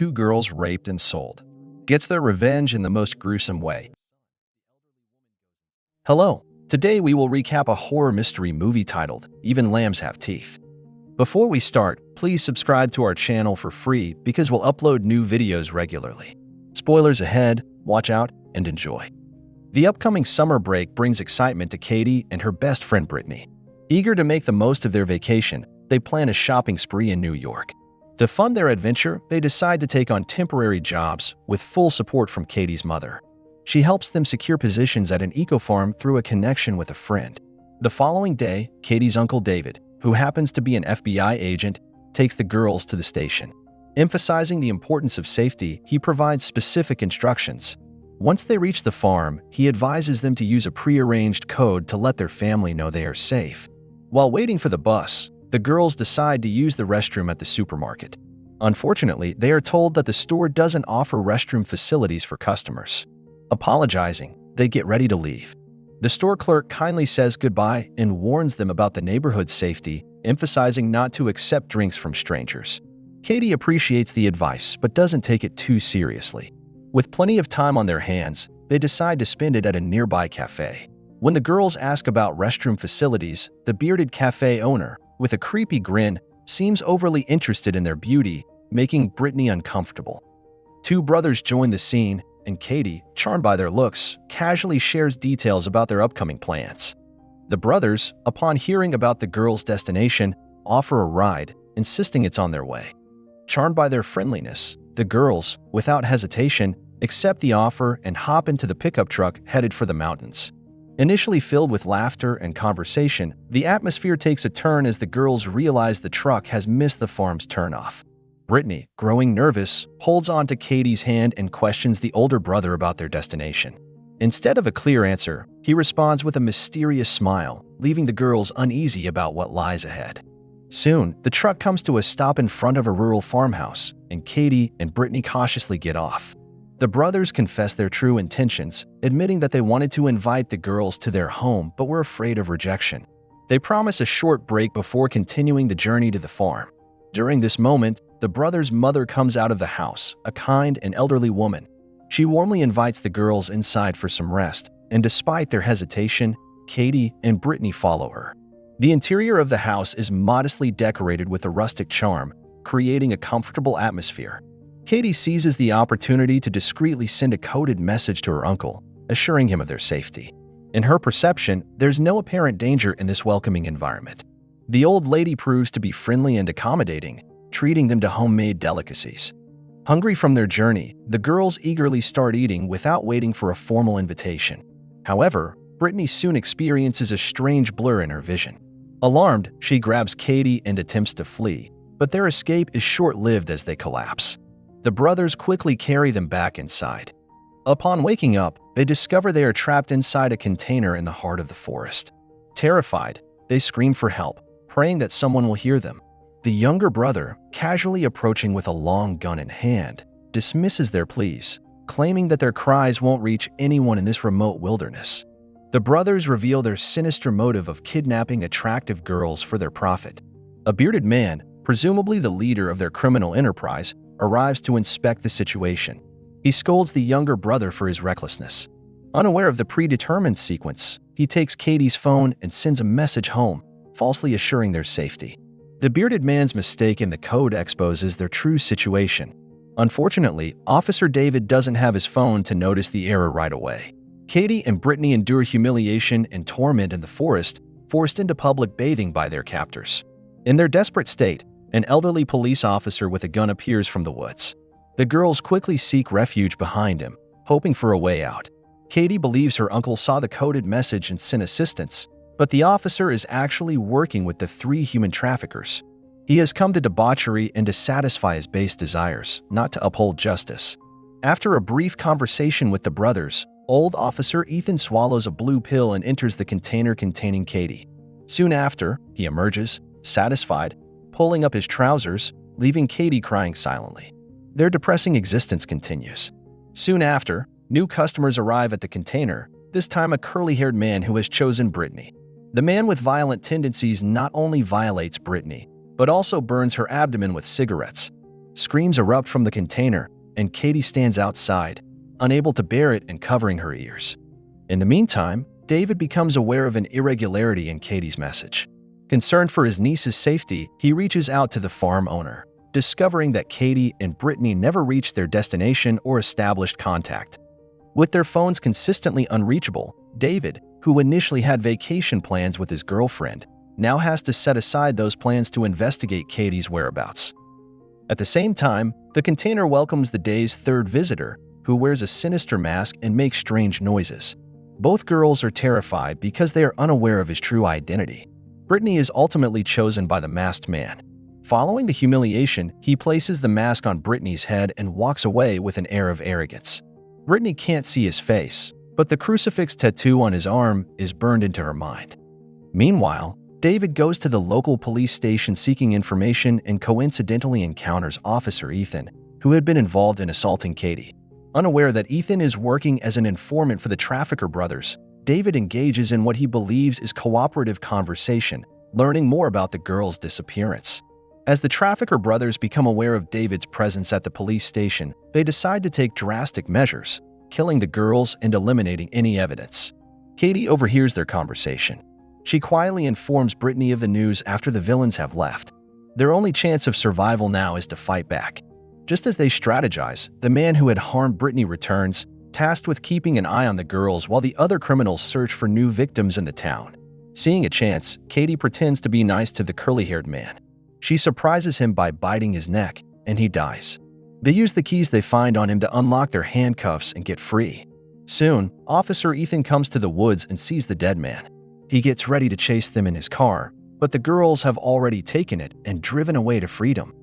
two girls raped and sold. Gets their revenge in the most gruesome way. Hello, today we will recap a horror mystery movie titled Even Lambs Have Teeth. Before we start, please subscribe to our channel for free because we'll upload new videos regularly. Spoilers ahead, watch out, and enjoy. The upcoming summer break brings excitement to Katie and her best friend Brittany. Eager to make the most of their vacation, they plan a shopping spree in New York. To fund their adventure, they decide to take on temporary jobs with full support from Katie's mother. She helps them secure positions at an eco-farm through a connection with a friend. The following day, Katie's uncle David, who happens to be an FBI agent, takes the girls to the station. Emphasizing the importance of safety, he provides specific instructions. Once they reach the farm, he advises them to use a prearranged code to let their family know they are safe. While waiting for the bus, the girls decide to use the restroom at the supermarket. Unfortunately, they are told that the store doesn't offer restroom facilities for customers. Apologizing, they get ready to leave. The store clerk kindly says goodbye and warns them about the neighborhood's safety, emphasizing not to accept drinks from strangers. Katie appreciates the advice but doesn't take it too seriously. With plenty of time on their hands, they decide to spend it at a nearby cafe. When the girls ask about restroom facilities, the bearded cafe owner, with a creepy grin, seems overly interested in their beauty, making Brittany uncomfortable. Two brothers join the scene, and Katie, charmed by their looks, casually shares details about their upcoming plans. The brothers, upon hearing about the girls' destination, offer a ride, insisting it's on their way. Charmed by their friendliness, the girls, without hesitation, accept the offer and hop into the pickup truck headed for the mountains. Initially filled with laughter and conversation, the atmosphere takes a turn as the girls realize the truck has missed the farm's turnoff. Brittany, growing nervous, holds on to Katie's hand and questions the older brother about their destination. Instead of a clear answer, he responds with a mysterious smile, leaving the girls uneasy about what lies ahead. Soon, the truck comes to a stop in front of a rural farmhouse, and Katie and Brittany cautiously get off. The brothers confess their true intentions, admitting that they wanted to invite the girls to their home but were afraid of rejection. They promise a short break before continuing the journey to the farm. During this moment, the brothers' mother comes out of the house, a kind and elderly woman. She warmly invites the girls inside for some rest, and despite their hesitation, Katie and Brittany follow her. The interior of the house is modestly decorated with a rustic charm, creating a comfortable atmosphere. Katie seizes the opportunity to discreetly send a coded message to her uncle, assuring him of their safety. In her perception, there's no apparent danger in this welcoming environment. The old lady proves to be friendly and accommodating, treating them to homemade delicacies. Hungry from their journey, the girls eagerly start eating without waiting for a formal invitation. However, Brittany soon experiences a strange blur in her vision. Alarmed, she grabs Katie and attempts to flee, but their escape is short-lived as they collapse. The brothers quickly carry them back inside. Upon waking up, they discover they are trapped inside a container in the heart of the forest. Terrified, they scream for help, praying that someone will hear them. The younger brother, casually approaching with a long gun in hand, dismisses their pleas, claiming that their cries won't reach anyone in this remote wilderness. The brothers reveal their sinister motive of kidnapping attractive girls for their profit. A bearded man, presumably the leader of their criminal enterprise, arrives to inspect the situation. He scolds the younger brother for his recklessness. Unaware of the predetermined sequence, he takes Katie's phone and sends a message home, falsely assuring their safety. The bearded man's mistake in the code exposes their true situation. Unfortunately, Officer David doesn't have his phone to notice the error right away. Katie and Brittany endure humiliation and torment in the forest, forced into public bathing by their captors. In their desperate state, an elderly police officer with a gun appears from the woods. The girls quickly seek refuge behind him, hoping for a way out. Katie believes her uncle saw the coded message and sent assistance, but the officer is actually working with the three human traffickers. He has come to debauchery and to satisfy his base desires, not to uphold justice. After a brief conversation with the brothers, old Officer Ethan swallows a blue pill and enters the container containing Katie. Soon after, he emerges, satisfied, pulling up his trousers, leaving Katie crying silently. Their depressing existence continues. Soon after, new customers arrive at the container, this time a curly-haired man who has chosen Brittany. The man with violent tendencies not only violates Brittany, but also burns her abdomen with cigarettes. screams erupt from the container, and Katie stands outside, unable to bear it and covering her ears. In the meantime, David becomes aware of an irregularity in Katie's message. Concerned for his niece's safety, he reaches out to the farm owner, discovering that Katie and Brittany never reached their destination or established contact. With their phones consistently unreachable, David, who initially had vacation plans with his girlfriend, now has to set aside those plans to investigate Katie's whereabouts. At the same time, the container welcomes the day's third visitor, who wears a sinister mask and makes strange noises. Both girls are terrified because they are unaware of his true identity. Brittany is ultimately chosen by the masked man. Following the humiliation, he places the mask on Brittany's head and walks away with an air of arrogance. Brittany can't see his face, but the crucifix tattoo on his arm is burned into her mind. Meanwhile, David goes to the local police station seeking information and coincidentally encounters Officer Ethan, who had been involved in assaulting Katie. Unaware that Ethan is working as an informant for the trafficker brothers, David engages in what he believes is cooperative conversation, learning more about the girl's disappearance. As the trafficker brothers become aware of David's presence at the police station, they decide to take drastic measures, killing the girls and eliminating any evidence. Katie overhears their conversation. She quietly informs Brittany of the news after the villains have left. Their only chance of survival now is to fight back. Just as they strategize, the man who had harmed Brittany returns, tasked with keeping an eye on the girls while the other criminals search for new victims in the town. Seeing a chance, Katie pretends to be nice to the curly-haired man. She surprises him by biting his neck, and he dies. They use the keys they find on him to unlock their handcuffs and get free. Soon, Officer Ethan comes to the woods and sees the dead man. He gets ready to chase them in his car, but the girls have already taken it and driven away to freedom.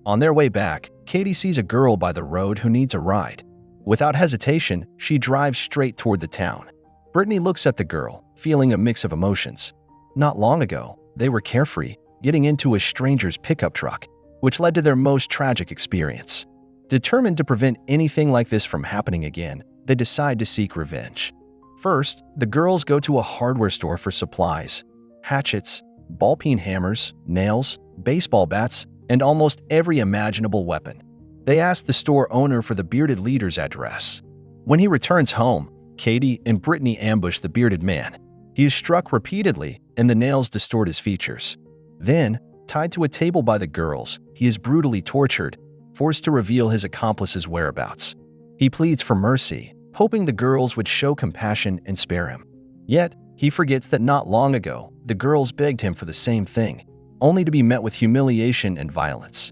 On their way back, Katie sees a girl by the road who needs a ride. Without hesitation, she drives straight toward the town. Brittany looks at the girl, feeling a mix of emotions. Not long ago, they were carefree, getting into a stranger's pickup truck, which led to their most tragic experience. Determined to prevent anything like this from happening again, they decide to seek revenge. First, the girls go to a hardware store for supplies: hatchets, ball-peen hammers, nails, baseball bats, and almost every imaginable weapon. They ask the store owner for the bearded leader's address. When he returns home, Katie and Brittany ambush the bearded man. He is struck repeatedly, and the nails distort his features. Then, tied to a table by the girls, he is brutally tortured, forced to reveal his accomplice's whereabouts. He pleads for mercy, hoping the girls would show compassion and spare him. Yet, he forgets that not long ago, the girls begged him for the same thing, only to be met with humiliation and violence.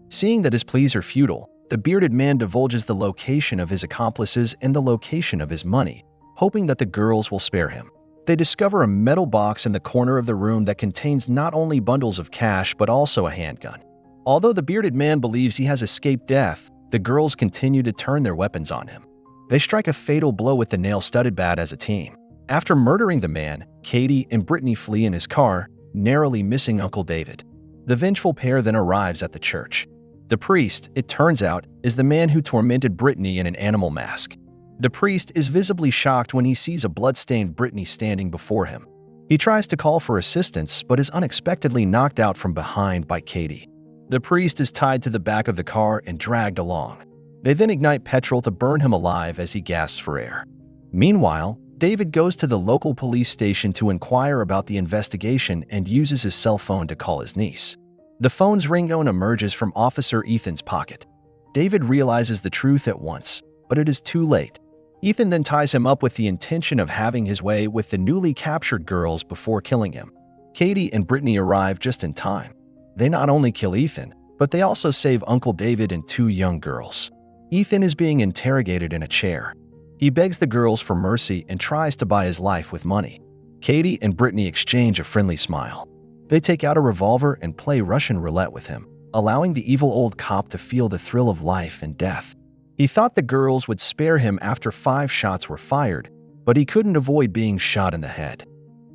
Seeing that his pleas are futile, the bearded man divulges the location of his accomplices and the location of his money, hoping that the girls will spare him. They discover a metal box in the corner of the room that contains not only bundles of cash but also a handgun. Although the bearded man believes he has escaped death, the girls continue to turn their weapons on him. They strike a fatal blow with the nail-studded bat as a team. After murdering the man, Katie and Brittany flee in his car, narrowly missing Uncle David. The vengeful pair then arrives at the church. The priest, it turns out, is the man who tormented Brittany in an animal mask. The priest is visibly shocked when he sees a blood-stained Brittany standing before him. He tries to call for assistance but is unexpectedly knocked out from behind by Katie. The priest is tied to the back of the car and dragged along. They then ignite petrol to burn him alive as he gasps for air. Meanwhile, David goes to the local police station to inquire about the investigation and uses his cell phone to call his niece. The phone's ringtone emerges from Officer Ethan's pocket. David realizes the truth at once, but it is too late. Ethan then ties him up with the intention of having his way with the newly captured girls before killing him. Katie and Brittany arrive just in time. They not only kill Ethan, but they also save Uncle David and two young girls. Ethan is being interrogated in a chair. He begs the girls for mercy and tries to buy his life with money. Katie and Brittany exchange a friendly smile. They take out a revolver and play Russian roulette with him, allowing the evil old cop to feel the thrill of life and death. He thought the girls would spare him after 5 shots were fired, but he couldn't avoid being shot in the head.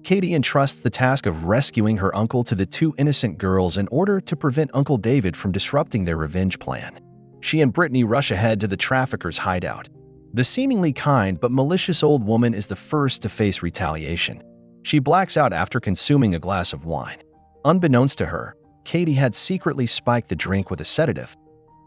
Katie entrusts the task of rescuing her uncle to the 2 innocent girls in order to prevent Uncle David from disrupting their revenge plan. She and Brittany rush ahead to the traffickers' hideout. The seemingly kind but malicious old woman is the first to face retaliation. She blacks out after consuming a glass of wine. Unbeknownst to her, Katie had secretly spiked the drink with a sedative.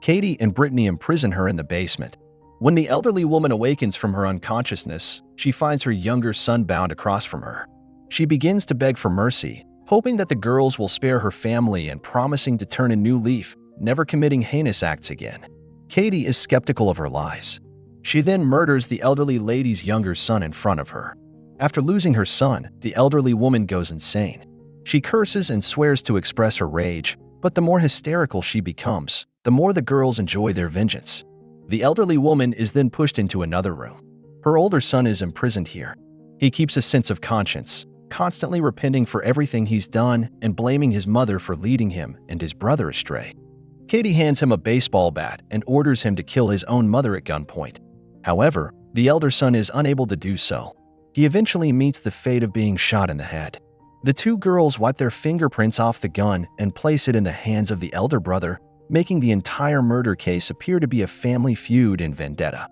Katie and Brittany imprison her in the basement. When the elderly woman awakens from her unconsciousness, she finds her younger son bound across from her. She begins to beg for mercy, hoping that the girls will spare her family and promising to turn a new leaf, never committing heinous acts again. Katie is skeptical of her lies. She then murders the elderly lady's younger son in front of her. After losing her son, the elderly woman goes insane. She curses and swears to express her rage, but the more hysterical she becomes, the more the girls enjoy their vengeance. The elderly woman is then pushed into another room. Her older son is imprisoned here. He keeps a sense of conscience, constantly repenting for everything he's done and blaming his mother for leading him and his brother astray. Katie hands him a baseball bat and orders him to kill his own mother at gunpoint. However, the elder son is unable to do so. He eventually meets the fate of being shot in the head. The two girls wipe their fingerprints off the gun and place it in the hands of the elder brother, making the entire murder case appear to be a family feud and vendetta.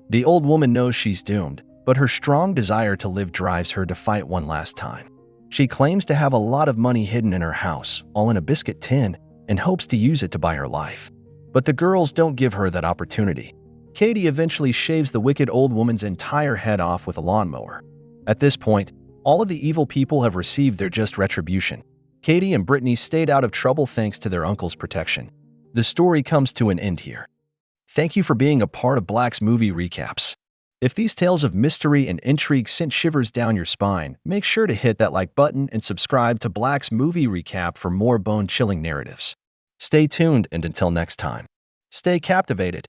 The old woman knows she's doomed, but her strong desire to live drives her to fight one last time. She claims to have a lot of money hidden in her house, all in a biscuit tin, and hopes to use it to buy her life. But the girls don't give her that opportunity. Katie eventually shaves the wicked old woman's entire head off with a lawnmower. At this point, all of the evil people have received their just retribution. Katie and Brittany stayed out of trouble thanks to their uncle's protection. The story comes to an end here. Thank you for being a part of Black's Movie Recaps. If these tales of mystery and intrigue sent shivers down your spine, make sure to hit that like button and subscribe to Black's Movie Recap for more bone-chilling narratives. Stay tuned, and until next time, stay captivated.